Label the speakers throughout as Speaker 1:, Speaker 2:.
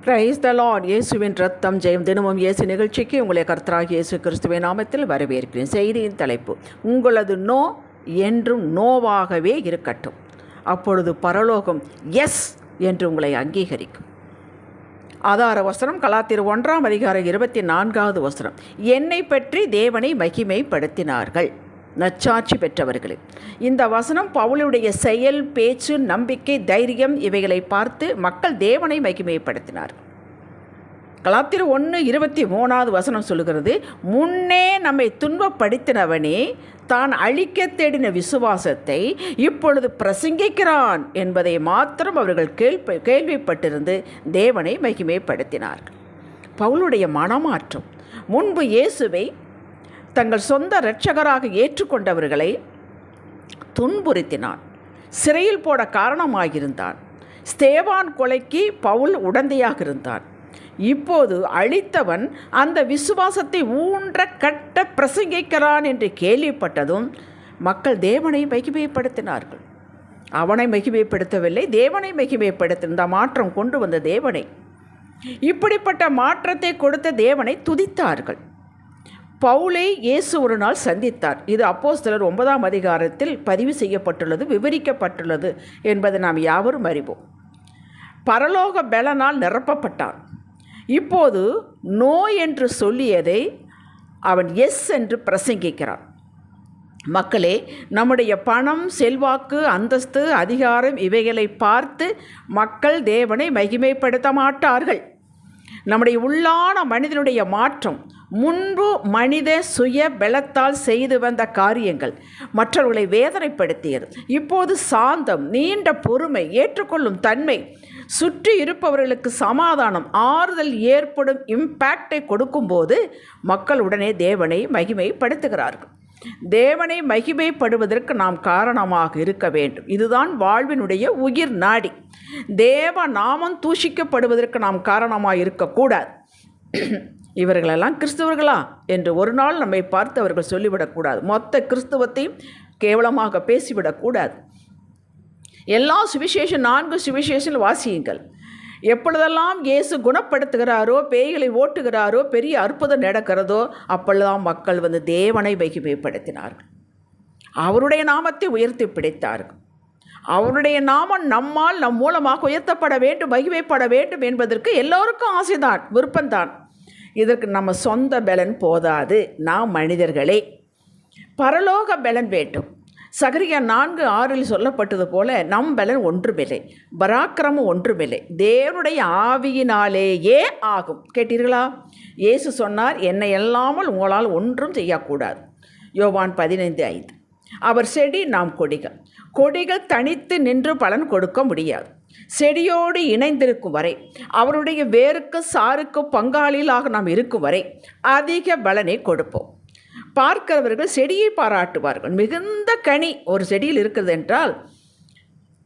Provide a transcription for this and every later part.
Speaker 1: Praise the Lord. இயேசுவின் ரத்தம் ஜெயம். தினமும் இயேசு நிகழ்ச்சிக்கு உங்களை கர்த்தராகிய இயேசு கிறிஸ்துவின் நாமத்தில் வரவேற்கிறேன். செய்தியின் தலைப்பு, உங்களது நோ என்றும் நோவாகவே இருக்கட்டும், அப்பொழுது பரலோகம் எஸ் என்று உங்களை அங்கீகரிக்கும். ஆதார வசனம் கலாத்தியர் 1:24. என்னை பற்றி தேவனை மகிமைப்படுத்தினார்கள், நற்சாட்சி பெற்றவர்களே. இந்த வசனம் பவுலுடைய செயல், பேச்சு, நம்பிக்கை, தைரியம் இவைகளை பார்த்து மக்கள் தேவனை மகிமைப்படுத்தினார். கலாத்தியர் 1:23 சொல்லுகிறது, முன்னே நம்மை துன்பப்படுத்தினவனே தான் அழிக்க தேடின விசுவாசத்தை இப்பொழுது பிரசங்கிக்கிறான் என்பதை மாத்திரம் அவர்கள் கேள்விப்பட்டிருந்து தேவனை மகிமைப்படுத்தினார்கள். பவுலுடைய மனமாற்றம். முன்பு இயேசுவை தங்கள் சொந்த இரட்சகராக ஏற்றுக்கொண்டவர்களை துன்புறுத்தினான், சிறையில் போட காரணமாகியிருந்தான். ஸ்தேவான் கொலைக்கு பவுல் உடந்தையாக இருந்தான். இப்போது அழித்தவன் அந்த விசுவாசத்தை ஊன்ற கட்ட பிரசங்கிக்கிறான் என்று கேள்விப்பட்டதும் மக்கள் தேவனை மகிமைப்படுத்தினார்கள். அவனை மகிமைப்படுத்தவில்லை, தேவனை மகிமைப்படுத்தின மாற்றம் கொண்டு வந்த தேவனை, இப்படிப்பட்ட மாற்றத்தை கொடுத்த தேவனை துதித்தார்கள். பவுலை இயேசு ஒரு நாள் சந்தித்தார். இது அப்போஸ்தலர் 9 பதிவு செய்யப்பட்டுள்ளது, விவரிக்கப்பட்டுள்ளது என்பதை நாம் யாவரும் அறிவோம். பரலோக பலனால் நிரப்பப்பட்டான். இப்போது நோ என்று சொல்லியதை அவன் எஸ் என்று பிரசங்கிக்கிறான். மக்களே, நம்முடைய பணம், செல்வாக்கு, அந்தஸ்து, அதிகாரம் இவைகளை பார்த்து மக்கள் தேவனை மகிமைப்படுத்த மாட்டார்கள். நம்முடைய உள்ளான மனிதனுடைய மாற்றம், முன்பு மனித சுய பலத்தால் செய்து வந்த காரியங்கள் மற்றவர்களை வேதனைப்படுத்தியது. இப்போது சாந்தம், நீண்ட பொறுமை, ஏற்றுக்கொள்ளும் தன்மை, சுற்றி இருப்பவர்களுக்கு சமாதானம், ஆறுதல் ஏற்படும் இம்பேக்டை கொடுக்கும்போது மக்கள் உடனே தேவனை மகிமைப்படுத்துகிறார்கள். தேவனை மகிமைப்படுவதற்கு நாம் காரணமாக இருக்க வேண்டும். இதுதான் வாழ்வினுடைய உயிர் நாடி. தேவ நாமம் தூஷிக்கப்படுவதற்கு நாம் காரணமாக இருக்கக்கூடாது. இவர்களெல்லாம் கிறிஸ்தவர்களா என்று ஒரு நாள் நம்மை பார்த்து அவர்கள் சொல்லிவிடக்கூடாது. மொத்த கிறிஸ்தவத்தையும் கேவலமாக பேசிவிடக்கூடாது. எல்லா சுவிசேஷம் 4 சுவிசேஷம் வாசியுங்கள். எப்பொழுதெல்லாம் இயேசு குணப்படுத்துகிறாரோ, பேய்களை ஓட்டுகிறாரோ, பெரிய அற்புதம் நடக்கிறதோ, அப்பொழுதுதான் மக்கள் தேவனை மகிமைப்படுத்தினார்கள். அவருடைய நாமத்தை உயர்த்தி பிடித்தார்கள். அவருடைய நாமம் நம்மால், நம் மூலமாக உயர்த்தப்பட வேண்டும், மகிமைப்பட வேண்டும் என்பதற்கு எல்லோருக்கும் ஆசைதான், விருப்பம்தான். இதற்கு நம்ம சொந்த பலன் போதாது. நாம் மனிதர்களே, பரலோக பலன் வேண்டும். சகரியா 4:6 சொல்லப்பட்டது போல நம் பலன் ஒன்றுமில்லை, பராக்கிரமம் ஒன்றுமில்லை, தேவனுடைய ஆவியினாலேயே ஆகும். கேட்டீர்களா? இயேசு சொன்னார், என்னை இல்லாமல் உங்களால் ஒன்றும் செய்யக்கூடாது. யோவான் 15:5. அவர் செடி, நாம் கொடிகள். கொடிகள் தனித்து நின்று பலன் கொடுக்க முடியாது. செடியோடு இணைந்திருக்கும் வரை, அவருடைய வேருக்கு சாருக்கு பங்காளிகளாக நாம் இருக்கும் வரை அதிக பலனை கொடுப்போம். பார்க்கிறவர்கள் செடியை பாராட்டுவார்கள். மிகுந்த கனி ஒரு செடியில் இருக்கிறது என்றால்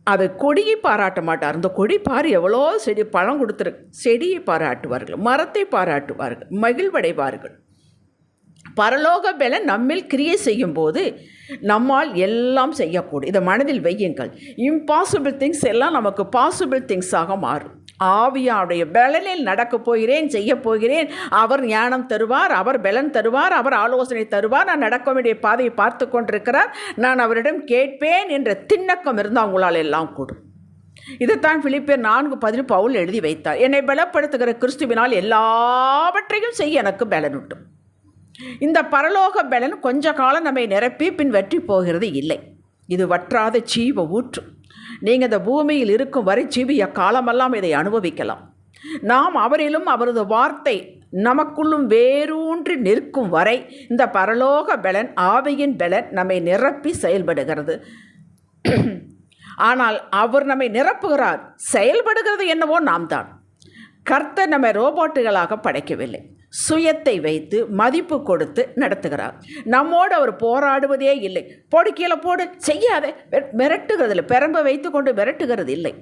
Speaker 1: அதை கொடியை பாராட்ட மாட்டார். அந்த கொடி பாரு எவ்வளோ செடி பழம் கொடுத்துருக்கு. செடியை பாராட்டுவார்கள், மரத்தை பாராட்டுவார்கள், மகிழ்வடைவார்கள். பரலோக பலன் நம்மில் கிரியை செய்யும் போது நம்மால் எல்லாம் செய்யக்கூடும். இதை மனதில் வையுங்கள். இம்பாசிபிள் திங்ஸ் எல்லாம் நமக்கு பாசிபிள் திங்ஸாக மாறும். ஆவியாவுடைய பலனில் நடக்கப் போகிறேன், செய்ய போகிறேன். அவர் ஞானம் தருவார், அவர் பலன் தருவார், அவர் ஆலோசனை தருவார். நான் நடக்க வேண்டிய பாதையை பார்த்து கொண்டிருக்கிறார், நான் அவரிடம் கேட்பேன் என்ற திண்ணக்கம் இருந்தால் உங்களால் எல்லாம் கூடும். இதைத்தான் பிலிப்பியர் 4:10 பவுல் எழுதி வைத்தார். என்னை பலப்படுத்துகிற கிறிஸ்துவினால் எல்லாவற்றையும் செய்ய எனக்கு பலன் உண்டு. இந்த பரலோக பலன் கொஞ்ச காலம் நம்மை நிரப்பி பின் வெற்றி போகிறது இல்லை. இது வற்றாத ஜீவ ஊற்று. நீங்கள் இந்த பூமியில் இருக்கும் வரை ஜீவிய காலமெல்லாம் இதை அனுபவிக்கலாம். நாம் அவரிலும் அவரது வார்த்தை நமக்குள்ளும் வேரூன்றி நிற்கும் வரை இந்த பரலோக பலன், ஆவியின் பலன் நம்மை நிரப்பி செயல்படுகிறது. ஆனால் அவர் நம்மை நிரப்புகிறார், செயல்படுகிறது என்னவோ நாம் தான். கர்த்தர் நம்மை ரோபோட்டுகளாக படைக்கவில்லை, சுயத்தை வைத்து மதிப்பு கொடுத்து நடத்துகிறார். நம்மோடு அவர் போராடுவதே இல்லை. போடு, கீழே போடு, செய்யாத, மிரட்டுகிறது இல்லை. பெரம்பை வைத்து கொண்டு மிரட்டுகிறது இல்லை.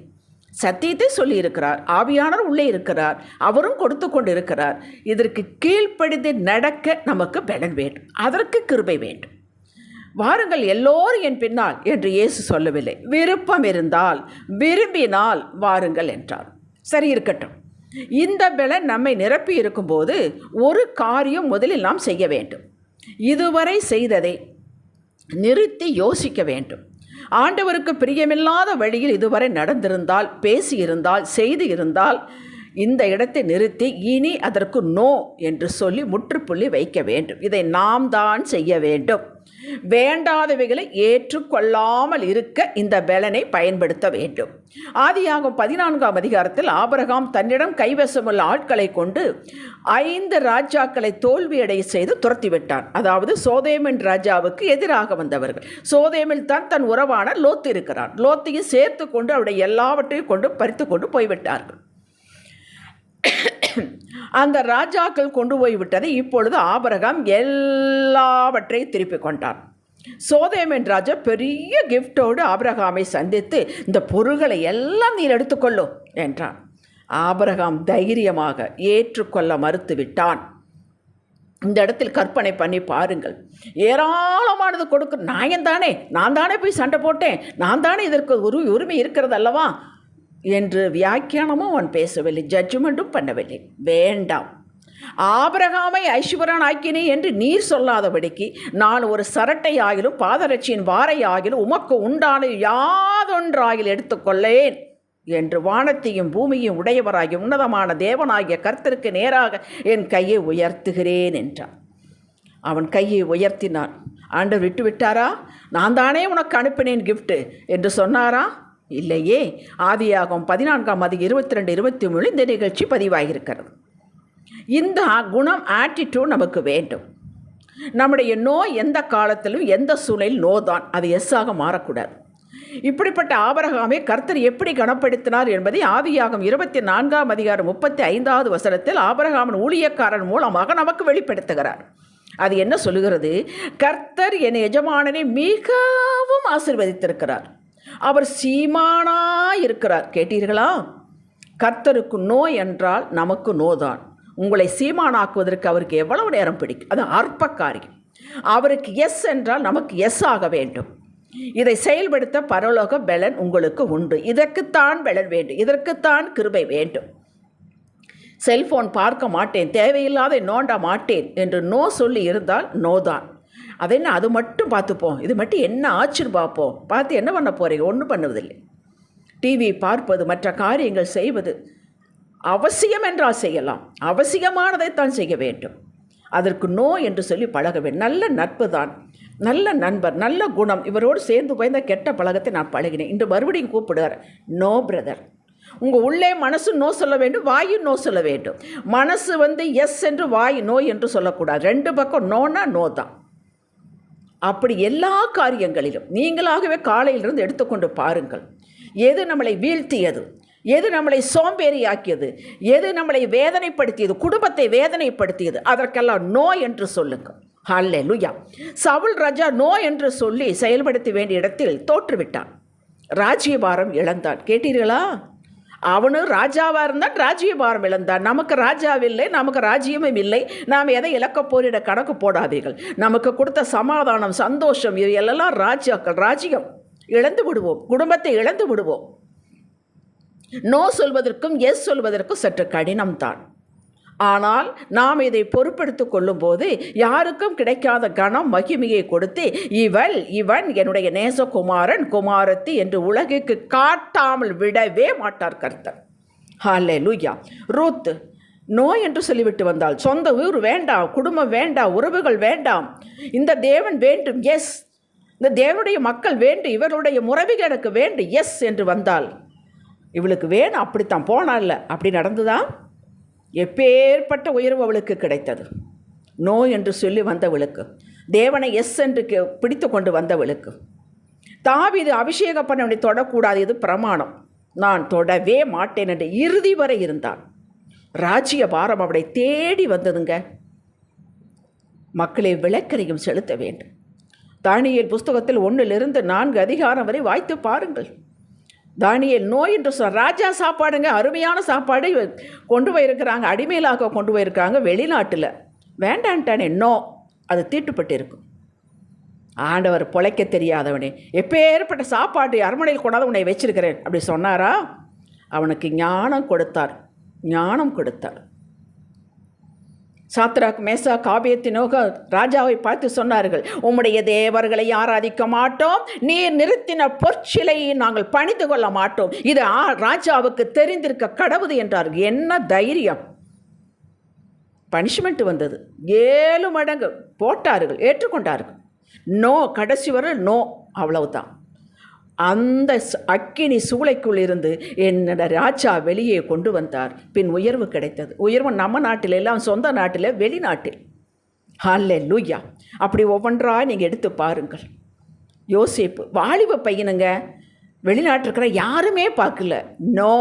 Speaker 1: சத்தியத்தை சொல்லியிருக்கிறார். ஆவியானவர் உள்ளே இருக்கிறார், அவரும் கொடுத்து கொண்டு இருக்கிறார். இதற்கு கீழ்ப்படிந்து நடக்க நமக்கு பலன் வேண்டும், அதற்கு கிருபை வேண்டும். வாருங்கள் எல்லோரும் என் பின்னால் என்று இயேசு சொல்லவில்லை. விருப்பம் இருந்தால், விரும்பினால் வாருங்கள் என்றார். சரி, இருக்கட்டும். இந்த பலன் நம்மை நிரப்பி இருக்கும்போது ஒரு காரியம் முதலில் நாம் செய்ய வேண்டும். இதுவரை செய்ததை நிறுத்தி யோசிக்க வேண்டும். ஆண்டவருக்கு பிரியமில்லாத வழியில் இதுவரை நடந்திருந்தால், பேசியிருந்தால், செய்து இருந்தால் இந்த இடத்தை நிறுத்தி இனி அதற்கு நோ என்று சொல்லி முற்றுப்புள்ளி வைக்க வேண்டும். இதை நாம் தான் செய்ய வேண்டும். வேண்டாதவைகளை ஏற்றுக்கொள்ளாமல் இருக்க இந்த பலனை பயன்படுத்த வேண்டும். ஆதியாகமம் 14ஆம் அதிகாரத்தில் ஆபிரகாம் தன்னிடம் கைவசமுள்ள ஆட்களை கொண்டு 5 ராஜாக்களை தோல்வியடைய செய்து துரத்திவிட்டான். அதாவது சோதேமின் ராஜாவுக்கு எதிராக வந்தவர்கள். சோதேமில் தான் தன் உறவான லோத்து இருக்கிறான். லோத்தையும் சேர்த்து கொண்டு அவருடைய எல்லாவற்றையும் கொண்டு பறித்து கொண்டு போய்விட்டார்கள். அந்த ராஜாக்கள் கொண்டு போய்விட்டதை இப்பொழுது ஆபிரகாம் எல்லாவற்றையும் திருப்பி கொண்டான். சோதேமின் ராஜா பெரிய கிஃப்டோடு ஆபிரகாமை சந்தித்து, இந்த பொருள்களை எல்லாம் நீர் எடுத்துக்கொள்ளும் என்றான். ஆபிரகாம் தைரியமாக ஏற்றுக்கொள்ள மறுத்துவிட்டான். இந்த இடத்தில் கற்பனை பண்ணி பாருங்கள். ஏராளமானது கொடுக்க நான் தானே போய் சண்டை போட்டேன், நான் தானே இதற்கு உரிமை இருக்கிறது அல்லவா என்று வியாக்கியானமும் அவன் பேசவில்லை, ஜட்ஜ்மெண்ட்டும் பண்ணவில்லை. வேண்டாம், ஆபிரகாமை ஐஸ்வரன் ஆக்கினே என்று நீர் சொல்லாதபடிக்கு நான் ஒரு சரட்டை ஆகிலும் பாதரட்சியின் வாரை ஆகிலும் உமக்கு உண்டான யாதொன்றாகில் எடுத்துக்கொள்ளேன் என்று வானத்தையும் பூமியும் உடையவராகிய உன்னதமான தேவனாகிய கர்த்தருக்கு நேராக என் கையை உயர்த்துகிறேன் என்றான். அவன் கையை உயர்த்தினான். ஆண்டவர் விட்டு விட்டாரா? நான் தானே உனக்கு அனுப்பினேன் கிஃப்ட்டு என்று சொன்னாரா? இல்லையே. ஆதியாகமம் 14ஆம் அதிகாரம் 22-23 இந்த நிகழ்ச்சி பதிவாகியிருக்கிறது. இந்த குணம், ஆட்டிடியூட் நமக்கு வேண்டும். நம்முடைய நோய் எந்த காலத்திலும் எந்த சூழ்நிலையில் நோ தான், அது எஸ்ஸாக மாறக்கூடாது. இப்படிப்பட்ட ஆபிரகாமை கர்த்தர் எப்படி கனப்படுத்தினார் என்பதை ஆதியாகமம் 24ஆம் அதிகாரம் 35வது வசனத்தில் ஆபிரகாமின் ஊழியக்காரன் மூலமாக நமக்கு வெளிப்படுத்துகிறார். அது என்ன சொல்லுகிறது? கர்த்தர் என் எஜமானனை மிகவும் ஆசீர்வதித்திருக்கிறார், அவர் சீமானாயிருக்கிறார். கேட்டீர்களா? கர்த்தருக்கு நோ என்றால் நமக்கு நோதான். உங்களை சீமானாக்குவதற்கு அவருக்கு எவ்வளவு நேரம் பிடிக்கும்? அது அற்ப காரியம். அவருக்கு எஸ் என்றால் நமக்கு எஸ் ஆக வேண்டும். இதை செயல்படுத்த பரலோக பலன் உங்களுக்கு உண்டு. இதற்குத்தான் பலன் வேண்டும், இதற்குத்தான் கிருபை வேண்டும். செல்போன் பார்க்க மாட்டேன், தேவையில்லாத நோண்ட மாட்டேன் என்று நோ சொல்லி இருந்தால் நோதான். அதென்ன, அது மட்டும் பார்த்துப்போம், இது மட்டும் என்ன ஆச்சுன்னு பார்ப்போம். பார்த்து என்ன பண்ண போகிறீங்க? ஒன்றும் பண்ணுவதில்லை. டிவி பார்ப்பது, மற்ற காரியங்கள் செய்வது அவசியம் என்றால் செய்யலாம், அவசியமானதைத்தான் செய்ய வேண்டும். அதற்கு நோ என்று சொல்லி பழக வேண்டும். நல்ல நட்பு தான், நல்ல நண்பர், நல்ல குணம், இவரோடு சேர்ந்து போய் இந்த கெட்ட பழக்கத்தை நான் பழகினேன். இன்று மறுபடியும் கூப்பிடுவார், நோ பிரதர். உங்கள் உள்ளே மனசு நோ சொல்ல வேண்டும், வாயு நோ சொல்ல வேண்டும். மனசு எஸ் என்று, வாயு நோ என்று சொல்லக்கூடாது. 2 பக்கம் நோனா நோ தான். அப்படி எல்லா காரியங்களிலும் நீங்களாகவே காலையிலிருந்து எடுத்துக்கொண்டு பாருங்கள். எது நம்மளை வீழ்த்தியது, எது நம்மளை சோம்பேறியாக்கியது, எது நம்மளை வேதனைப்படுத்தியது, குடும்பத்தை வேதனைப்படுத்தியது, அதற்கெல்லாம் நோ என்று சொல்லுங்கள். ஹல்லேலூயா. சவுல் ராஜா நோ என்று சொல்லி செயல்படுத்த வேண்டிய இடத்தில் தோற்றுவிட்டான், ராஜ்யபாரம் இழந்தான். கேட்டீர்களா? அவனு ராஜாவாக இருந்தான், ராஜ்யபாரம் இழந்தான். நமக்கு ராஜாவில்லை, நமக்கு ராஜ்யமும் இல்லை. நாம் எதை இழக்க போரிட கணக்கு போடாதீர்கள். நமக்கு கொடுத்த சமாதானம், சந்தோஷம், இது எல்லாம் ராஜ்யாக்கள், ராஜ்யம் இழந்து விடுவோம், குடும்பத்தை இழந்து விடுவோம். நோ சொல்வதற்கும் எஸ் சொல்வதற்கும் சற்று கடினம்தான். ஆனால் நாம் இதை பொறுப்பெடுத்து கொள்ளும் போது யாருக்கும் கிடைக்காத கனம் மகிமையை கொடுத்து இவன் என்னுடைய நேசகுமாரன் குமாரத்தி என்று உலகிற்கு காட்டாமல் விடவே மாட்டார் கர்த்தர். ஹல்லேலூயா. ரூத் நோ என்று சொல்லிவிட்டு வந்தால், சொந்த ஊர் வேண்டாம், குடும்பம் வேண்டாம், உறவுகள் வேண்டாம், இந்த தேவன் வேண்டும், எஸ், இந்த தேவனுடைய மக்கள் வேண்டும், இவருடைய முறைகள் எனக்கு வேண்டும், எஸ் என்று வந்தால், இவளுக்கு வேணும், அப்படித்தான் போனால, அப்படி நடந்துதான் எப்பேற்பட்ட உயர்வு அவளுக்கு கிடைத்தது. நோ என்று சொல்லி வந்தவளுக்கு, தேவனை எஸ் என்று பிடித்து கொண்டு வந்தவளுக்கு. தாவீது அபிஷேக பண்ணவனை தொடக்கூடாது, இது பிரமாணம், நான் தொடவே மாட்டேன் என்று இறுதி வரை இருந்தான். ராஜ்ய பாரம் அவளை தேடி வந்ததுங்க. மக்களை விளக்கரையும் செலுத்த வேண்டும். தானியேல் புஸ்தகத்தில் 1 - 4 அதிகாரம் வரை வாய்த்து பாருங்கள். தானியேல் நோய் என்று ராஜா சாப்பாடுங்க, அருமையான சாப்பாடு கொண்டு போயிருக்கிறாங்க, அடிமையிலாக கொண்டு போயிருக்காங்க வெளிநாட்டில். வேண்டான்ட்டானே, நோ, அது தீட்டுப்பட்டு இருக்கும். ஆண்டவர் பொழைக்க தெரியாதவனே, எப்பேற்பட்ட சாப்பாடு அரண்மனையில் கொண்டாந்து உன்னை வச்சிருக்கிறேன் அப்படி சொன்னாரா? அவனுக்கு ஞானம் கொடுத்தார். ஞானம் கொடுத்தார். சாத்ராக், மேசாக், ஆபேத்நேகோ ராஜாவை பார்த்து சொன்னார்கள், உம்முடைய தேவர்களை ஆராதிக்க மாட்டோம், நீர் நிறுத்தின பொற்சிலையை நாங்கள் பணிந்து கொள்ள மாட்டோம், இது ராஜாவுக்கு தெரிந்திருக்க கடவுது என்றார்கள். என்ன தைரியம்! பனிஷ்மெண்ட் வந்தது. 7 மடங்கு போட்டார்கள், ஏற்றுக்கொண்டார்கள். நோ, கடைசி வரை நோ, அவ்வளவுதான். அந்த அக்கினி சூளைக்குள் இருந்து என்னோட ராஜா வெளியே கொண்டு வந்தார். பின் உயர்வு கிடைத்தது. உயர்வு நம்ம நாட்டில் எல்லாம், சொந்த நாட்டில், வெளிநாட்டில். ஹல்லேலூயா! அப்படி ஒவ்வொன்றா நீங்கள் எடுத்து பாருங்கள். யோசேப்பு வாலிப பையனுங்க, வெளிநாட்டில் இருக்கிற யாருமே பார்க்கல, நோ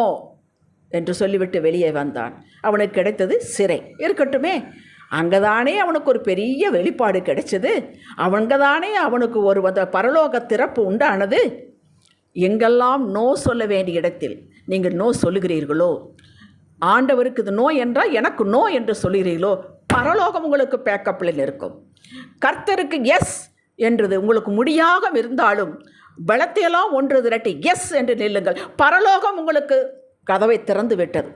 Speaker 1: என்று சொல்லிவிட்டு வெளியே வந்தான். அவனுக்கு கிடைத்தது சிறை. இருக்கட்டுமே, அங்கே தானே அவனுக்கு ஒரு பெரிய வெளிப்பாடு கிடைச்சது. அங்கே தானே அவனுக்கு ஒரு பரலோக திறப்பு உண்டானது. எங்கெல்லாம் நோ சொல்ல வேண்டிய இடத்தில் நீங்கள் நோ சொல்லுகிறீர்களோ, ஆண்டவருக்கு இது நோ என்றால் எனக்கு நோ என்று சொல்லுகிறீர்களோ, பரலோகம் உங்களுக்கு பேக்கப்பில் இருக்கும். கர்த்தருக்கு எஸ் என்றது உங்களுக்கு முடியாக இருந்தாலும் பலத்தையெல்லாம் ஒன்று திரட்டி எஸ் என்று நில்லுங்கள். பரலோகம் உங்களுக்கு கதவை திறந்து விட்டது.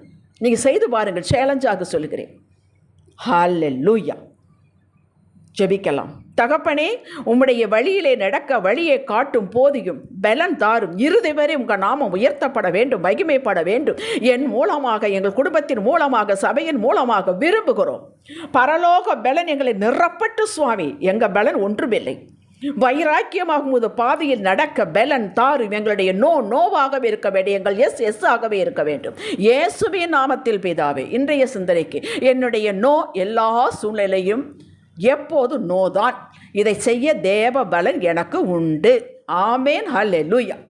Speaker 1: நீங்கள் செய்து பாருங்கள், சேலஞ்சாக சொல்லுகிறேன். ஹல்லேலூயா! ஜெபிக்கலாம். தகப்பனே, உம்முடைய வழியிலே நடக்க வழியை காட்டும் போதியும் பலன் தாரும். இறுதி வரை உங்கள் நாமம் உயர்த்தப்பட வேண்டும், மகிமைப்பட வேண்டும். என் மூலமாக, எங்கள் குடும்பத்தின் மூலமாக, சபையின் மூலமாக விரும்புகிறோம். பரலோக பலன் எங்களை நிரப்பட்டு சுவாமி. எங்கள் பலன் ஒன்றுமில்லை. வைராக்கியமாகும் போது பாதையில் நடக்க பலன் தாரும். எங்களுடைய நோவாகவே இருக்க வேண்டும், எங்கள் எஸ் ஆகவே இருக்க வேண்டும். இயேசுவின் நாமத்தில் பிதாவே, இன்றைய சிந்தனைக்கு என்னுடைய நோ எல்லா சூழ்நிலையும் எப்போது நோதான். இதை செய்ய தேவ பலன் எனக்கு உண்டு. ஆமேன். ஹல்லேலூயா!